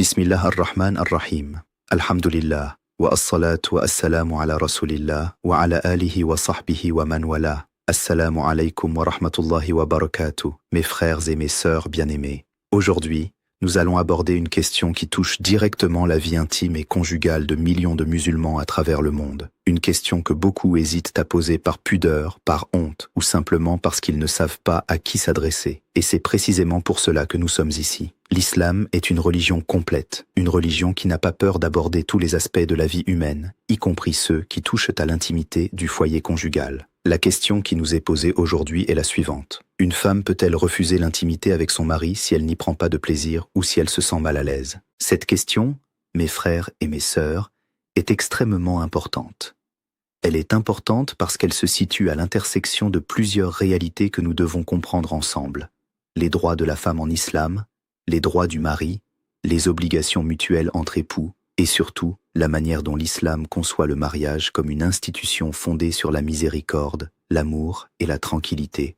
Bismillah ar-Rahman ar-Rahim. Alhamdulillah. Wa as-salatu wa as-salamu ala rasulillah wa ala alihi wa sahbihi wa man wala. Assalamu alaykum wa rahmatullahi wa barakatuh. Mes frères et mes sœurs bien-aimés. Aujourd'hui, nous allons aborder une question qui touche directement la vie intime et conjugale de millions de musulmans à travers le monde. Une question que beaucoup hésitent à poser par pudeur, par honte ou simplement parce qu'ils ne savent pas à qui s'adresser. Et c'est précisément pour cela que nous sommes ici. L'islam est une religion complète, une religion qui n'a pas peur d'aborder tous les aspects de la vie humaine, y compris ceux qui touchent à l'intimité du foyer conjugal. La question qui nous est posée aujourd'hui est la suivante. Une femme peut-elle refuser l'intimité avec son mari si elle n'y prend pas de plaisir ou si elle se sent mal à l'aise? Cette question, mes frères et mes sœurs, est extrêmement importante. Elle est importante parce qu'elle se situe à l'intersection de plusieurs réalités que nous devons comprendre ensemble. Les droits de la femme en islam, les droits du mari, les obligations mutuelles entre époux, et surtout la manière dont l'islam conçoit le mariage comme une institution fondée sur la miséricorde, l'amour et la tranquillité.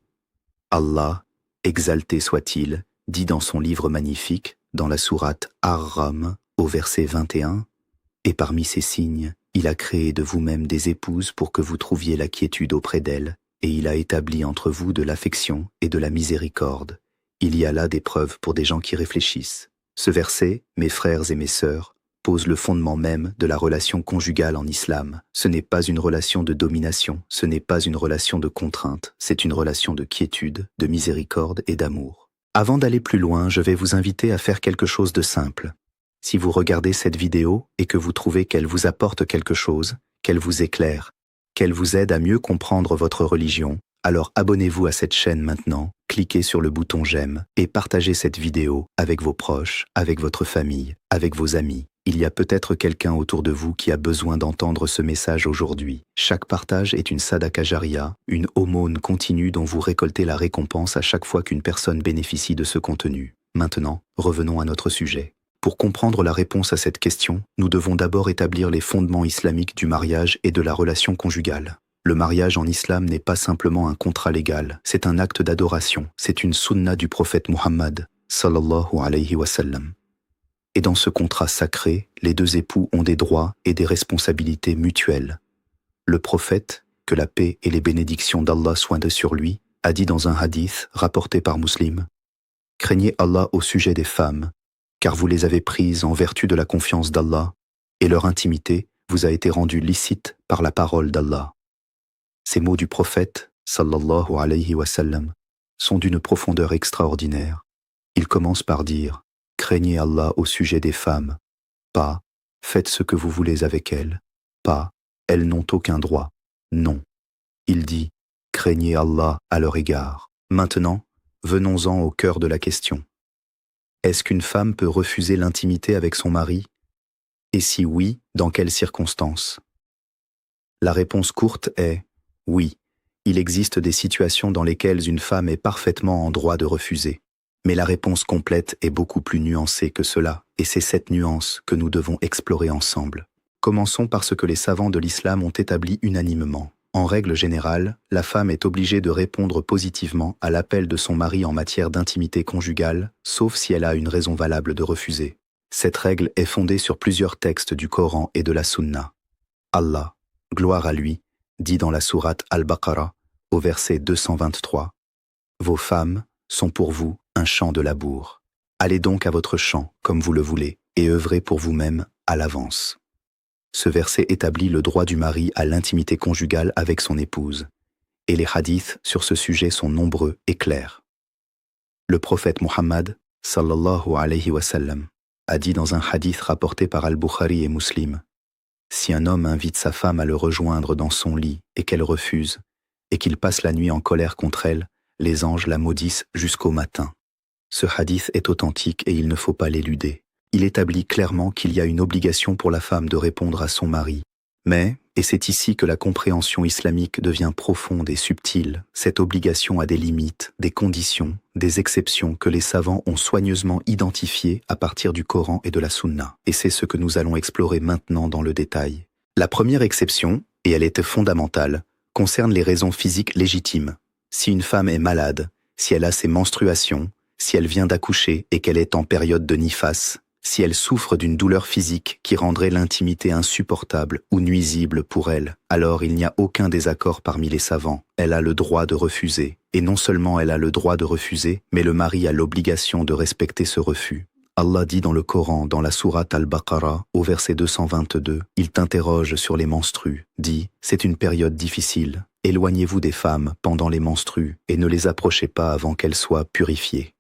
Allah, exalté soit-il, dit dans son livre magnifique, dans la sourate Ar-Rum, au verset 21, « Et parmi ces signes, il a créé de vous-même des épouses pour que vous trouviez la quiétude auprès d'elles, et il a établi entre vous de l'affection et de la miséricorde. Il y a là des preuves pour des gens qui réfléchissent. » Ce verset, mes frères et mes sœurs, pose le fondement même de la relation conjugale en islam. Ce n'est pas une relation de domination, ce n'est pas une relation de contrainte, c'est une relation de quiétude, de miséricorde et d'amour. Avant d'aller plus loin, je vais vous inviter à faire quelque chose de simple. Si vous regardez cette vidéo et que vous trouvez qu'elle vous apporte quelque chose, qu'elle vous éclaire, qu'elle vous aide à mieux comprendre votre religion, alors abonnez-vous à cette chaîne maintenant, cliquez sur le bouton j'aime et partagez cette vidéo avec vos proches, avec votre famille, avec vos amis. Il y a peut-être quelqu'un autour de vous qui a besoin d'entendre ce message aujourd'hui. Chaque partage est une sadaqa jariya, une aumône continue dont vous récoltez la récompense à chaque fois qu'une personne bénéficie de ce contenu. Maintenant, revenons à notre sujet. Pour comprendre la réponse à cette question, nous devons d'abord établir les fondements islamiques du mariage et de la relation conjugale. Le mariage en islam n'est pas simplement un contrat légal, c'est un acte d'adoration, c'est une sunna du prophète Muhammad, sallallahu alayhi wa sallam. Et dans ce contrat sacré, les deux époux ont des droits et des responsabilités mutuelles. Le prophète, que la paix et les bénédictions d'Allah soient sur lui, a dit dans un hadith rapporté par Muslim, « Craignez Allah au sujet des femmes, car vous les avez prises en vertu de la confiance d'Allah, et leur intimité vous a été rendue licite par la parole d'Allah. » Ces mots du prophète, sallallahu alayhi wa sallam, sont d'une profondeur extraordinaire. Il commence par dire « Craignez Allah au sujet des femmes », pas « Faites ce que vous voulez avec elles », pas « Elles n'ont aucun droit », non. Il dit « Craignez Allah à leur égard ». Maintenant, venons-en au cœur de la question. Est-ce qu'une femme peut refuser l'intimité avec son mari? Et si oui, dans quelles circonstances? La réponse courte est « Oui, il existe des situations dans lesquelles une femme est parfaitement en droit de refuser. » Mais la réponse complète est beaucoup plus nuancée que cela, et c'est cette nuance que nous devons explorer ensemble. Commençons par ce que les savants de l'islam ont établi unanimement. En règle générale, la femme est obligée de répondre positivement à l'appel de son mari en matière d'intimité conjugale, sauf si elle a une raison valable de refuser. Cette règle est fondée sur plusieurs textes du Coran et de la Sunna. Allah, gloire à lui, dit dans la sourate Al-Baqarah, au verset 223, « Vos femmes sont pour vous un champ de labour. Allez donc à votre champ comme vous le voulez et œuvrez pour vous-même à l'avance. » Ce verset établit le droit du mari à l'intimité conjugale avec son épouse, et les hadiths sur ce sujet sont nombreux et clairs. Le prophète Muhammad, sallallahu alayhi wa sallam, a dit dans un hadith rapporté par Al-Bukhari et Muslim, « Si un homme invite sa femme à le rejoindre dans son lit et qu'elle refuse, et qu'il passe la nuit en colère contre elle, les anges la maudissent jusqu'au matin. » Ce hadith est authentique et il ne faut pas l'éluder. Il établit clairement qu'il y a une obligation pour la femme de répondre à son mari. Mais, et c'est ici que la compréhension islamique devient profonde et subtile, cette obligation a des limites, des conditions, des exceptions que les savants ont soigneusement identifiées à partir du Coran et de la Sunna. Et c'est ce que nous allons explorer maintenant dans le détail. La première exception, et elle est fondamentale, concerne les raisons physiques légitimes. Si une femme est malade, si elle a ses menstruations, si elle vient d'accoucher et qu'elle est en période de nifas, Si elle souffre d'une douleur physique qui rendrait l'intimité insupportable ou nuisible pour elle, alors il n'y a aucun désaccord parmi les savants. Elle a le droit de refuser. Et non seulement elle a le droit de refuser, mais le mari a l'obligation de respecter ce refus. Allah dit dans le Coran, dans la sourate Al-Baqarah, au verset 222, il t'interroge sur les menstrues, dit « C'est une période difficile. Éloignez-vous des femmes pendant les menstrues et ne les approchez pas avant qu'elles soient purifiées. »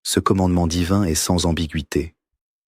Ce commandement divin est sans ambiguïté.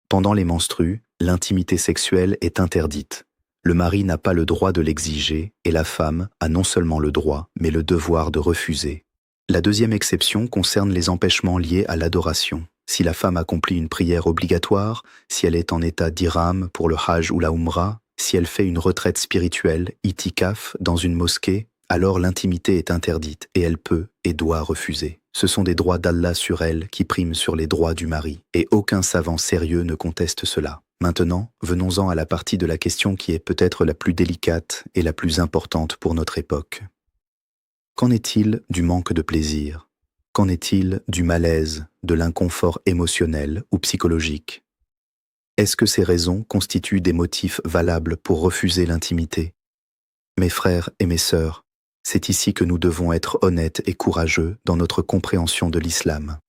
Pendant les menstrues, l'intimité sexuelle est interdite. Le mari n'a pas le droit de l'exiger et la femme a non seulement le droit, mais le devoir de refuser. La deuxième exception concerne les empêchements liés à l'adoration. Si la femme accomplit une prière obligatoire, si elle est en état d'ihram pour le hajj ou la umrah, si elle fait une retraite spirituelle, itikaf, dans une mosquée, alors l'intimité est interdite et elle peut et doit refuser. Ce sont des droits d'Allah sur elle qui priment sur les droits du mari, et aucun savant sérieux ne conteste cela. Maintenant, venons-en à la partie de la question qui est peut-être la plus délicate et la plus importante pour notre époque. Qu'en est-il du manque de plaisir? Qu'en est-il du malaise, de l'inconfort émotionnel ou psychologique? Est-ce que ces raisons constituent des motifs valables pour refuser l'intimité? Mes frères et mes sœurs, c'est ici que nous devons être honnêtes et courageux dans notre compréhension de l'islam.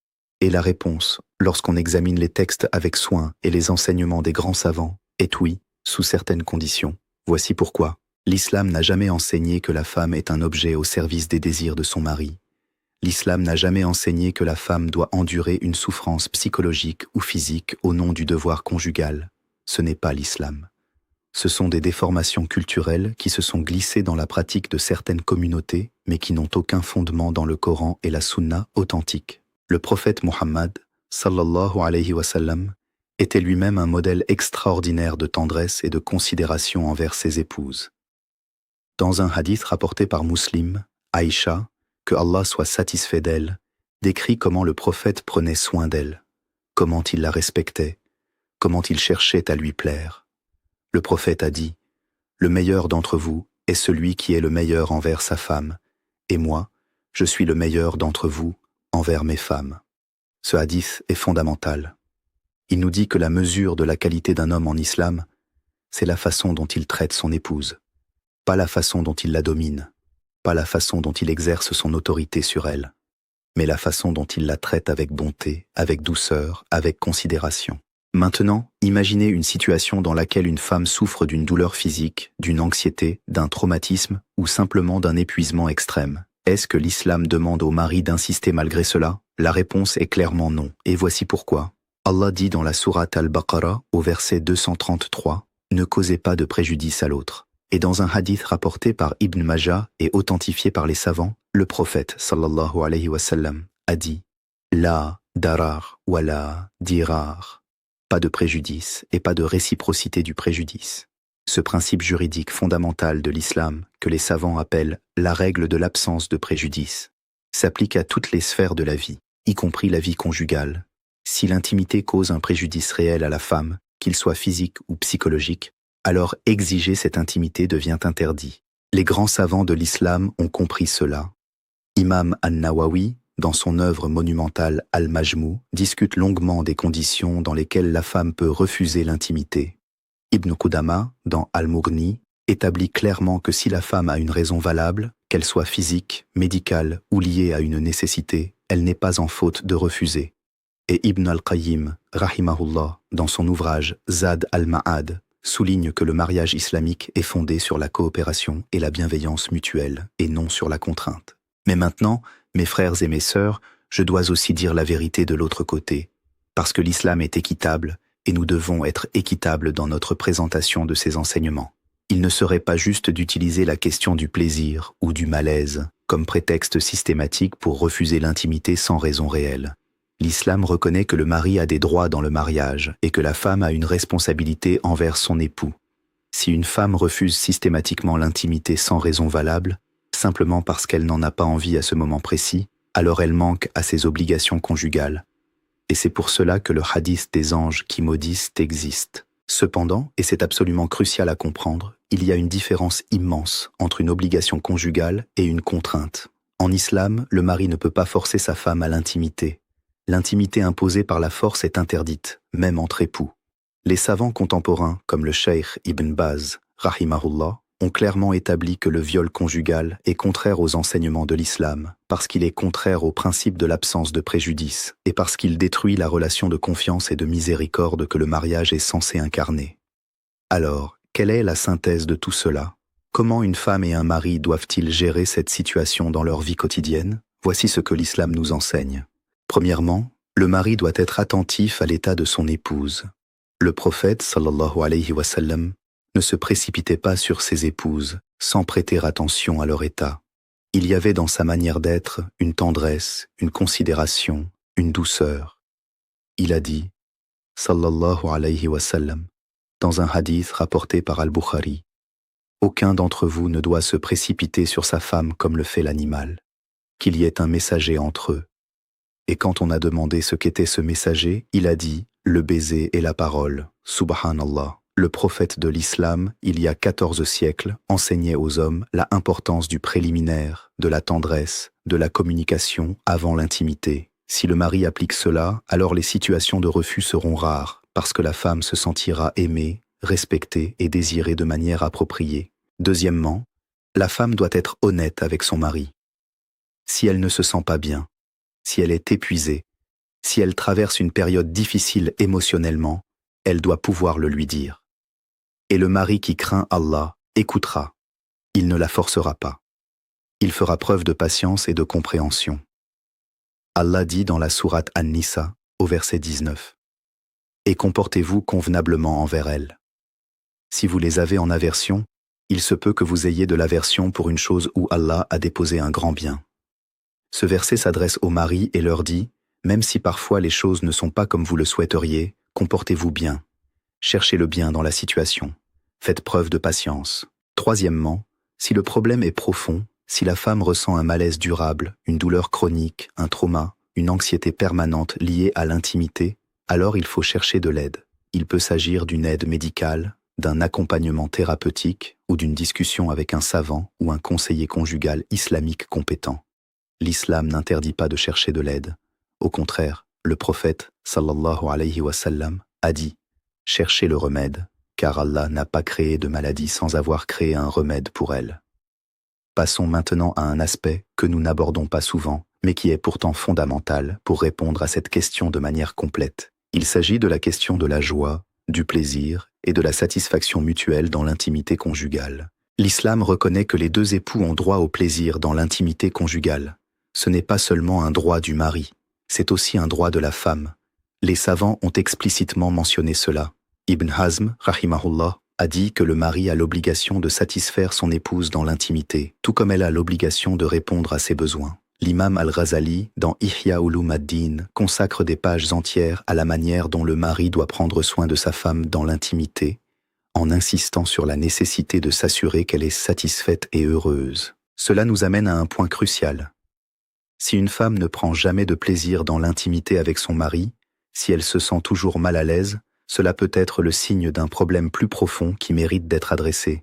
Et la réponse, lorsqu'on examine les textes avec soin et les enseignements des grands savants, est oui, sous certaines conditions. Voici pourquoi. L'islam n'a jamais enseigné que la femme est un objet au service des désirs de son mari. L'islam n'a jamais enseigné que la femme doit endurer une souffrance psychologique ou physique au nom du devoir conjugal. Ce n'est pas l'islam. Ce sont des déformations culturelles qui se sont glissées dans la pratique de certaines communautés, mais qui n'ont aucun fondement dans le Coran et la Sunna authentique. Le prophète Muhammad, sallallahu alayhi wa sallam, était lui-même un modèle extraordinaire de tendresse et de considération envers ses épouses. Dans un hadith rapporté par Muslim, Aïcha, que Allah soit satisfait d'elle, décrit comment le prophète prenait soin d'elle, comment il la respectait, comment il cherchait à lui plaire. Le prophète a dit « Le meilleur d'entre vous est celui qui est le meilleur envers sa femme, et moi, je suis le meilleur d'entre vous envers mes femmes. » Ce hadith est fondamental. Il nous dit que la mesure de la qualité d'un homme en islam, c'est la façon dont il traite son épouse, pas la façon dont il la domine, pas la façon dont il exerce son autorité sur elle, mais la façon dont il la traite avec bonté, avec douceur, avec considération. Maintenant, imaginez une situation dans laquelle une femme souffre d'une douleur physique, d'une anxiété, d'un traumatisme ou simplement d'un épuisement extrême. Est-ce que l'islam demande au mari d'insister malgré cela? La réponse est clairement non, et voici pourquoi. Allah dit dans la sourate Al-Baqarah, au verset 233, « Ne causez pas de préjudice à l'autre ». Et dans un hadith rapporté par Ibn Majah et authentifié par les savants, le prophète, sallallahu alayhi wa sallam, a dit « La darar wa la dirar ». Pas de préjudice et pas de réciprocité du préjudice. Ce principe juridique fondamental de l'islam, que les savants appellent la règle de l'absence de préjudice, s'applique à toutes les sphères de la vie, y compris la vie conjugale. Si l'intimité cause un préjudice réel à la femme, qu'il soit physique ou psychologique, alors exiger cette intimité devient interdit. Les grands savants de l'islam ont compris cela. Imam An-Nawawi, dans son œuvre monumentale Al-Majmou, discute longuement des conditions dans lesquelles la femme peut refuser l'intimité. Ibn Qudama, dans Al-Mughni, établit clairement que si la femme a une raison valable, qu'elle soit physique, médicale ou liée à une nécessité, elle n'est pas en faute de refuser. Et Ibn al-Qayyim, rahimahullah, dans son ouvrage Zad al-Ma'ad, souligne que le mariage islamique est fondé sur la coopération et la bienveillance mutuelle, et non sur la contrainte. Mais maintenant, mes frères et mes sœurs, je dois aussi dire la vérité de l'autre côté, parce que l'islam est équitable, et nous devons être équitables dans notre présentation de ses enseignements. Il ne serait pas juste d'utiliser la question du plaisir ou du malaise comme prétexte systématique pour refuser l'intimité sans raison réelle. L'islam reconnaît que le mari a des droits dans le mariage et que la femme a une responsabilité envers son époux. Si une femme refuse systématiquement l'intimité sans raison valable, simplement parce qu'elle n'en a pas envie à ce moment précis, alors elle manque à ses obligations conjugales. Et c'est pour cela que le hadith des anges qui maudissent existe. Cependant, et c'est absolument crucial à comprendre, il y a une différence immense entre une obligation conjugale et une contrainte. En islam, le mari ne peut pas forcer sa femme à l'intimité. L'intimité imposée par la force est interdite, même entre époux. Les savants contemporains, comme le cheikh Ibn Baz, rahimahullah, ont clairement établi que le viol conjugal est contraire aux enseignements de l'islam, parce qu'il est contraire au principe de l'absence de préjudice, et parce qu'il détruit la relation de confiance et de miséricorde que le mariage est censé incarner. Alors, quelle est la synthèse de tout cela? Comment une femme et un mari doivent-ils gérer cette situation dans leur vie quotidienne? Voici ce que l'islam nous enseigne. Premièrement, le mari doit être attentif à l'état de son épouse. Le prophète, sallallahu alayhi wa sallam, ne se précipitait pas sur ses épouses sans prêter attention à leur état. Il y avait dans sa manière d'être une tendresse, une considération, une douceur. Il a dit, sallallahu alayhi wa sallam, dans un hadith rapporté par Al-Bukhari, « Aucun d'entre vous ne doit se précipiter sur sa femme comme le fait l'animal, qu'il y ait un messager entre eux. » Et quand on a demandé ce qu'était ce messager, il a dit « Le baiser et la parole, subhanallah ». Le prophète de l'islam, il y a 14 siècles, enseignait aux hommes la importance du préliminaire, de la tendresse, de la communication avant l'intimité. Si le mari applique cela, alors les situations de refus seront rares, parce que la femme se sentira aimée, respectée et désirée de manière appropriée. Deuxièmement, la femme doit être honnête avec son mari. Si elle ne se sent pas bien, si elle est épuisée, si elle traverse une période difficile émotionnellement, elle doit pouvoir le lui dire. Et le mari qui craint Allah écoutera. Il ne la forcera pas. Il fera preuve de patience et de compréhension. Allah dit dans la sourate An-Nisa, au verset 19, « Et comportez-vous convenablement envers elles. Si vous les avez en aversion, il se peut que vous ayez de l'aversion pour une chose où Allah a déposé un grand bien. » Ce verset s'adresse aux maris et leur dit, « Même si parfois les choses ne sont pas comme vous le souhaiteriez, comportez-vous bien. Cherchez le bien dans la situation. Faites preuve de patience. » Troisièmement, si le problème est profond, si la femme ressent un malaise durable, une douleur chronique, un trauma, une anxiété permanente liée à l'intimité, alors il faut chercher de l'aide. Il peut s'agir d'une aide médicale, d'un accompagnement thérapeutique ou d'une discussion avec un savant ou un conseiller conjugal islamique compétent. L'islam n'interdit pas de chercher de l'aide. Au contraire, le prophète, sallallahu alayhi wa sallam, a dit « Cherchez le remède ». Car Allah n'a pas créé de maladie sans avoir créé un remède pour elle. Passons maintenant à un aspect que nous n'abordons pas souvent, mais qui est pourtant fondamental pour répondre à cette question de manière complète. Il s'agit de la question de la joie, du plaisir et de la satisfaction mutuelle dans l'intimité conjugale. L'islam reconnaît que les deux époux ont droit au plaisir dans l'intimité conjugale. Ce n'est pas seulement un droit du mari, c'est aussi un droit de la femme. Les savants ont explicitement mentionné cela. Ibn Hazm, rahimahullah, a dit que le mari a l'obligation de satisfaire son épouse dans l'intimité, tout comme elle a l'obligation de répondre à ses besoins. L'imam al-Ghazali, dans Ihya Ulum ad-Din, consacre des pages entières à la manière dont le mari doit prendre soin de sa femme dans l'intimité, en insistant sur la nécessité de s'assurer qu'elle est satisfaite et heureuse. Cela nous amène à un point crucial. Si une femme ne prend jamais de plaisir dans l'intimité avec son mari, si elle se sent toujours mal à l'aise, cela peut être le signe d'un problème plus profond qui mérite d'être adressé.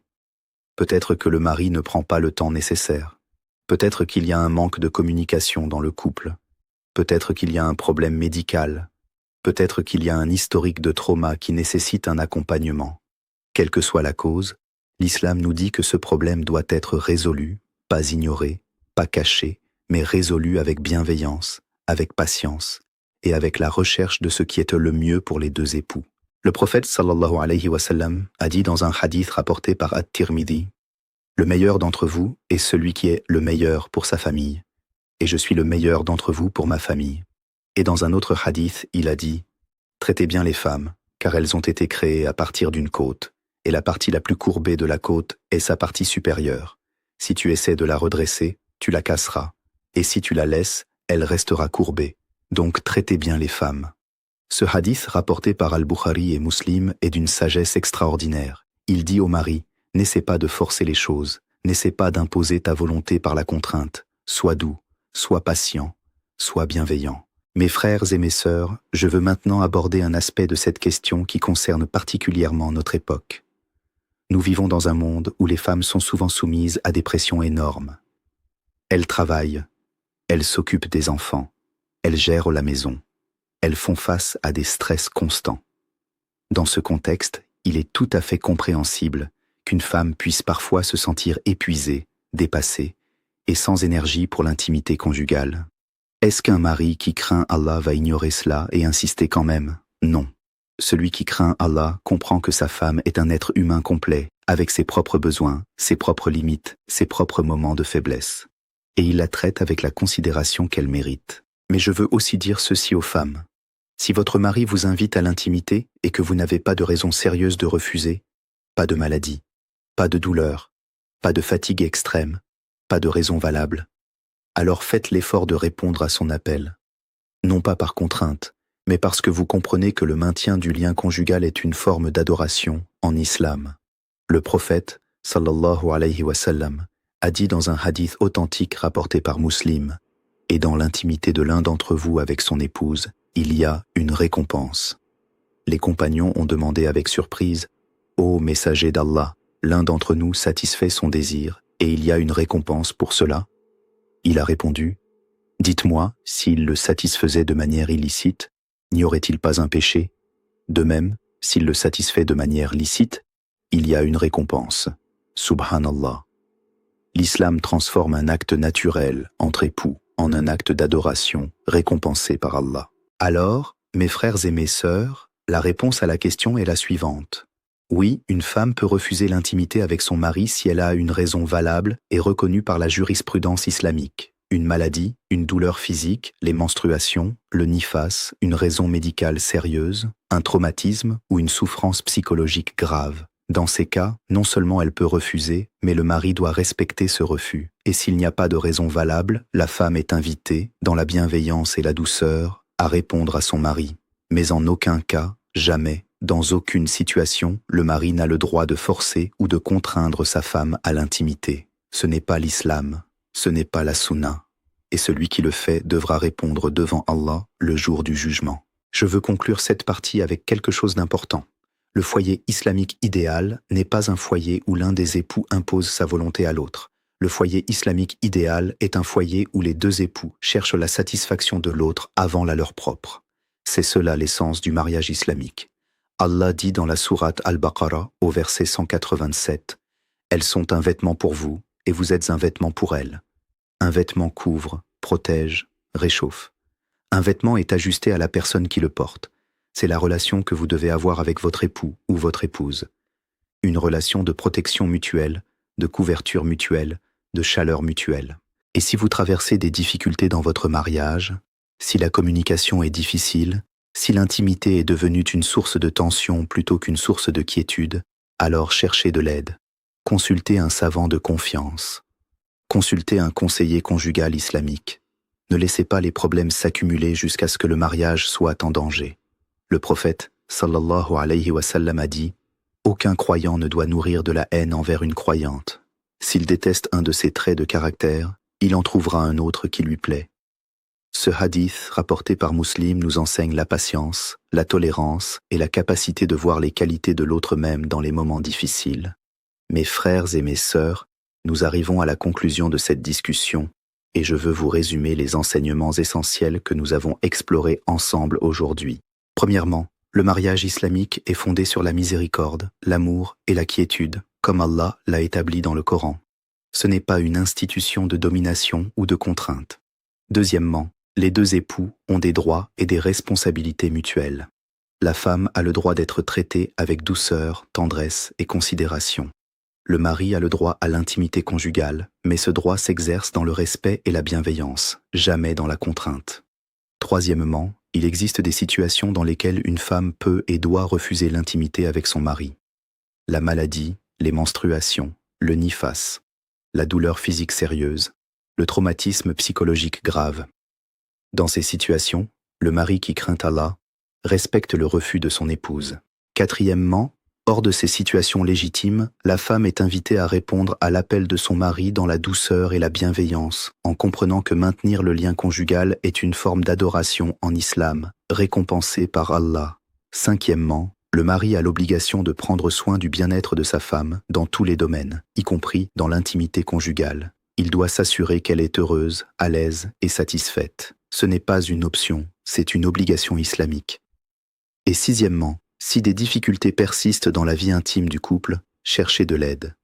Peut-être que le mari ne prend pas le temps nécessaire. Peut-être qu'il y a un manque de communication dans le couple. Peut-être qu'il y a un problème médical. Peut-être qu'il y a un historique de trauma qui nécessite un accompagnement. Quelle que soit la cause, l'islam nous dit que ce problème doit être résolu, pas ignoré, pas caché, mais résolu avec bienveillance, avec patience et avec la recherche de ce qui est le mieux pour les deux époux. Le prophète sallallahu alayhi wa sallam a dit dans un hadith rapporté par At-Tirmidhi, « Le meilleur d'entre vous est celui qui est le meilleur pour sa famille, et je suis le meilleur d'entre vous pour ma famille. » Et dans un autre hadith, il a dit, « Traitez bien les femmes, car elles ont été créées à partir d'une côte, et la partie la plus courbée de la côte est sa partie supérieure. Si tu essaies de la redresser, tu la casseras, et si tu la laisses, elle restera courbée. Donc traitez bien les femmes. » Ce hadith rapporté par Al-Bukhari et Muslim est d'une sagesse extraordinaire. Il dit au mari, « N'essaie pas de forcer les choses, n'essaie pas d'imposer ta volonté par la contrainte. Sois doux, sois patient, sois bienveillant. » Mes frères et mes sœurs, je veux maintenant aborder un aspect de cette question qui concerne particulièrement notre époque. Nous vivons dans un monde où les femmes sont souvent soumises à des pressions énormes. Elles travaillent, elles s'occupent des enfants, elles gèrent la maison. Elles font face à des stress constants. Dans ce contexte, il est tout à fait compréhensible qu'une femme puisse parfois se sentir épuisée, dépassée et sans énergie pour l'intimité conjugale. Est-ce qu'un mari qui craint Allah va ignorer cela et insister quand même? Non. Celui qui craint Allah comprend que sa femme est un être humain complet, avec ses propres besoins, ses propres limites, ses propres moments de faiblesse. Et il la traite avec la considération qu'elle mérite. Mais je veux aussi dire ceci aux femmes. Si votre mari vous invite à l'intimité et que vous n'avez pas de raison sérieuse de refuser, pas de maladie, pas de douleur, pas de fatigue extrême, pas de raison valable, alors faites l'effort de répondre à son appel. Non pas par contrainte, mais parce que vous comprenez que le maintien du lien conjugal est une forme d'adoration en islam. Le prophète, sallallahu alayhi wa sallam, a dit dans un hadith authentique rapporté par Muslim, « Et dans l'intimité de l'un d'entre vous avec son épouse, il y a une récompense. » Les compagnons ont demandé avec surprise, « Ô messager d'Allah, l'un d'entre nous satisfait son désir, et il y a une récompense pour cela ?» Il a répondu, « Dites-moi, s'il le satisfaisait de manière illicite, n'y aurait-il pas un péché? De même, s'il le satisfait de manière licite, il y a une récompense. Subhanallah. » L'islam transforme un acte naturel entre époux en un acte d'adoration récompensé par Allah. Alors, mes frères et mes sœurs, la réponse à la question est la suivante. Oui, une femme peut refuser l'intimité avec son mari si elle a une raison valable et reconnue par la jurisprudence islamique. Une maladie, une douleur physique, les menstruations, le nifas, une raison médicale sérieuse, un traumatisme ou une souffrance psychologique grave. Dans ces cas, non seulement elle peut refuser, mais le mari doit respecter ce refus. Et s'il n'y a pas de raison valable, la femme est invitée, dans la bienveillance et la douceur, à répondre à son mari. Mais en aucun cas, jamais, dans aucune situation, le mari n'a le droit de forcer ou de contraindre sa femme à l'intimité. Ce n'est pas l'islam, ce n'est pas la sunna. Et celui qui le fait devra répondre devant Allah le jour du jugement. Je veux conclure cette partie avec quelque chose d'important. Le foyer islamique idéal n'est pas un foyer où l'un des époux impose sa volonté à l'autre. Le foyer islamique idéal est un foyer où les deux époux cherchent la satisfaction de l'autre avant la leur propre. C'est cela l'essence du mariage islamique. Allah dit dans la sourate Al-Baqarah au verset 187 « Elles sont un vêtement pour vous et vous êtes un vêtement pour elles. Un vêtement couvre, protège, réchauffe. Un vêtement est ajusté à la personne qui le porte. C'est la relation que vous devez avoir avec votre époux ou votre épouse. Une relation de protection mutuelle, de couverture mutuelle, de chaleur mutuelle. Et si vous traversez des difficultés dans votre mariage, si la communication est difficile, si l'intimité est devenue une source de tension plutôt qu'une source de quiétude, alors cherchez de l'aide. Consultez un savant de confiance. Consultez un conseiller conjugal islamique. Ne laissez pas les problèmes s'accumuler jusqu'à ce que le mariage soit en danger. Le prophète, sallallahu alayhi wa sallam, a dit « Aucun croyant ne doit nourrir de la haine envers une croyante. S'il déteste un de ses traits de caractère, il en trouvera un autre qui lui plaît. » Ce hadith, rapporté par Muslim, nous enseigne la patience, la tolérance et la capacité de voir les qualités de l'autre même dans les moments difficiles. Mes frères et mes sœurs, nous arrivons à la conclusion de cette discussion et je veux vous résumer les enseignements essentiels que nous avons explorés ensemble aujourd'hui. Premièrement, le mariage islamique est fondé sur la miséricorde, l'amour et la quiétude, comme Allah l'a établi dans le Coran. Ce n'est pas une institution de domination ou de contrainte. Deuxièmement, les deux époux ont des droits et des responsabilités mutuelles. La femme a le droit d'être traitée avec douceur, tendresse et considération. Le mari a le droit à l'intimité conjugale, mais ce droit s'exerce dans le respect et la bienveillance, jamais dans la contrainte. Troisièmement, il existe des situations dans lesquelles une femme peut et doit refuser l'intimité avec son mari. La maladie, les menstruations, le nifas, la douleur physique sérieuse, le traumatisme psychologique grave. Dans ces situations, le mari qui craint Allah respecte le refus de son épouse. Quatrièmement, hors de ces situations légitimes, la femme est invitée à répondre à l'appel de son mari dans la douceur et la bienveillance, en comprenant que maintenir le lien conjugal est une forme d'adoration en islam, récompensée par Allah. Cinquièmement, le mari a l'obligation de prendre soin du bien-être de sa femme dans tous les domaines, y compris dans l'intimité conjugale. Il doit s'assurer qu'elle est heureuse, à l'aise et satisfaite. Ce n'est pas une option, c'est une obligation islamique. Et sixièmement, Si des difficultés persistent dans la vie intime du couple, cherchez de l'aide.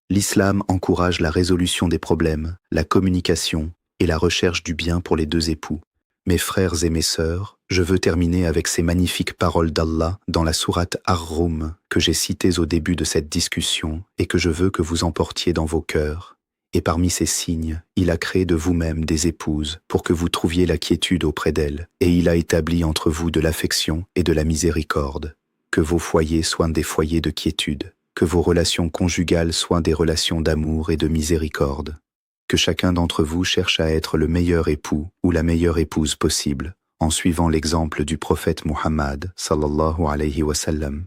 L'islam encourage la résolution des problèmes, la communication et la recherche du bien pour les deux époux. Mes frères et mes sœurs, je veux terminer avec ces magnifiques paroles d'Allah dans la sourate Ar-Rum que j'ai citées au début de cette discussion et que je veux que vous emportiez dans vos cœurs. Et parmi ces signes, il a créé de vous-même des épouses pour que vous trouviez la quiétude auprès d'elles, et il a établi entre vous de l'affection et de la miséricorde. Que vos foyers soient des foyers de quiétude, que vos relations conjugales soient des relations d'amour et de miséricorde. Que chacun d'entre vous cherche à être le meilleur époux ou la meilleure épouse possible, en suivant l'exemple du prophète Muhammad, sallallahu alayhi wa sallam,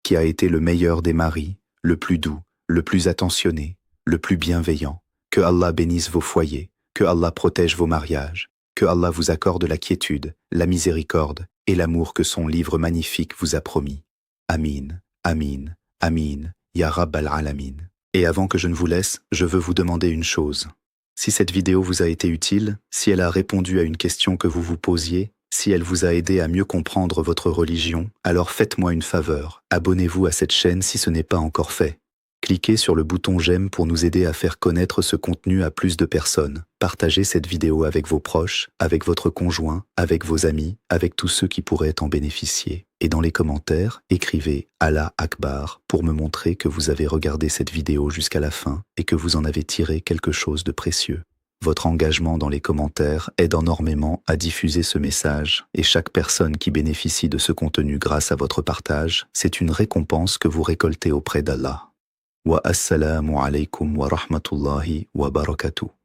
qui a été le meilleur des maris, le plus doux, le plus attentionné, le plus bienveillant. Que Allah bénisse vos foyers, que Allah protège vos mariages, que Allah vous accorde la quiétude, la miséricorde et l'amour que son livre magnifique vous a promis. Amin, Amin, Amin, Ya Rabbal Alamin. Et avant que je ne vous laisse, je veux vous demander une chose. Si cette vidéo vous a été utile, si elle a répondu à une question que vous vous posiez, si elle vous a aidé à mieux comprendre votre religion, alors faites-moi une faveur, abonnez-vous à cette chaîne si ce n'est pas encore fait. Cliquez sur le bouton j'aime pour nous aider à faire connaître ce contenu à plus de personnes. Partagez cette vidéo avec vos proches, avec votre conjoint, avec vos amis, avec tous ceux qui pourraient en bénéficier. Et dans les commentaires, écrivez Allah Akbar pour me montrer que vous avez regardé cette vidéo jusqu'à la fin et que vous en avez tiré quelque chose de précieux. Votre engagement dans les commentaires aide énormément à diffuser ce message et chaque personne qui bénéficie de ce contenu grâce à votre partage, c'est une récompense que vous récoltez auprès d'Allah. Wa assalamu alaykum wa rahmatullahi wa barakatuh.